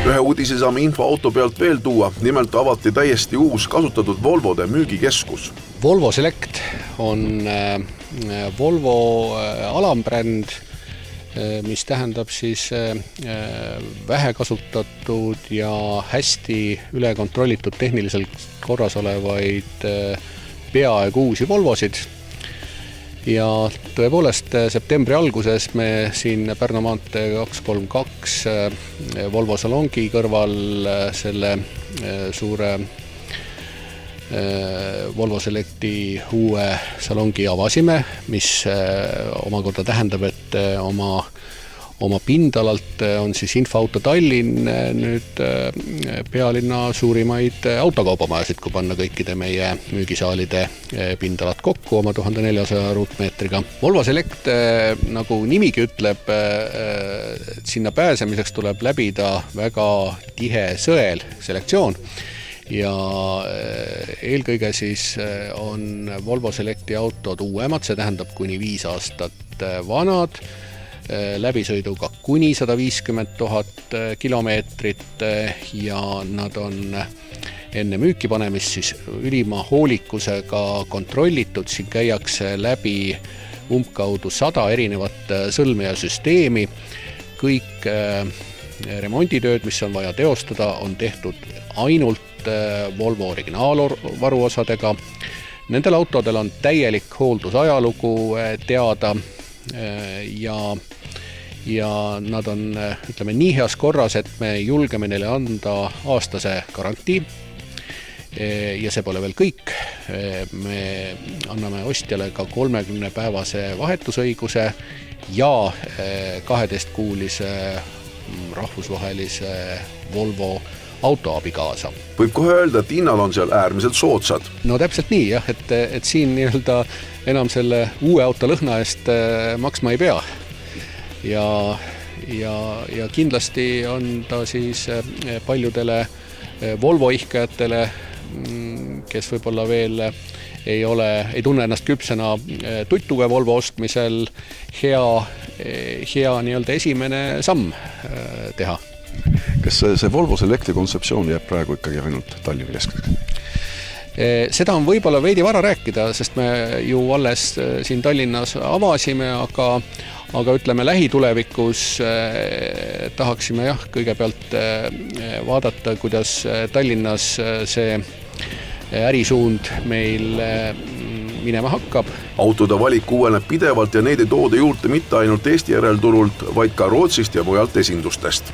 Ühe uudise saame infoauto pealt veel tuua, nimelt avati täiesti uus kasutatud Volvode müügikeskus. Volvo Select on Volvo alambränd, mis tähendab siis vähe kasutatud ja hästi üle kontrollitud tehniliselt korras olevaid peaaegu uusi Volvosid. Ja tõepoolest septembri alguses me siin Pärnu maantee 232 Volvo salongi kõrval selle suure Volvo Selecti uue salongi avasime, mis omakorda tähendab, et oma pindalalt on siis Infoauto Tallinn nüüd pealinna suurimaid autokaubamajasid, kui panna kõikide meie müügisaalide pindalad kokku oma 1400 ruutmeetriga. Volvo Select, nagu nimigi ütleb, sinna pääsemiseks tuleb läbida väga tihe sõel selektsioon. Ja eelkõige siis on Volvo Selecti autod uuemad, see tähendab kuni 5 aastat vanad, läbisõiduga kuni 150 000 kilomeetrit ja nad on enne müüki panemist siis ülima hoolikusega kontrollitud, siin käiakse läbi umbkaudu 100 erinevat sõlme ja süsteemi, kõik remonditööd, mis on vaja teostada, on tehtud ainult Volvo originaalvaruosadega. Nendel autodel on täielik hooldusajalugu teada ja nad on, ütleme, nii heas korras, et me julgeme neile anda aastase garantii ja see pole veel kõik. Me anname ostjale ka 30-päevase vahetusõiguse ja 12-kuulise rahvusvahelise Volvo autoabi kaasa. Võib kohe öelda, et hinnad on seal äärmiselt soodsad. No täpselt nii, jah, et siin nii-öelda enam selle uue auto lõhna eest maksma ei pea. Ja kindlasti on ta siis paljudele Volvo ihkajatele, kes võib-olla veel ei tunne ennast küpsena tuttuve Volvo ostmisel, hea nii-öelda esimene samm teha. Kas see Volvo Selecti kontseptsioon jääb praegu ikkagi ainult Tallinna keskeks? Seda on võib-olla veidi vara rääkida, sest me ju alles siin Tallinnas avasime, aga ütleme lähitulevikus tahaksime kõigepealt vaadata, kuidas Tallinnas see ärisuund meil minema hakkab. Autode valik uueneb pidevalt ja neid ei tooda juurde mitte ainult Eesti järelturult, vaid ka Rootsist ja mujalt esindustest.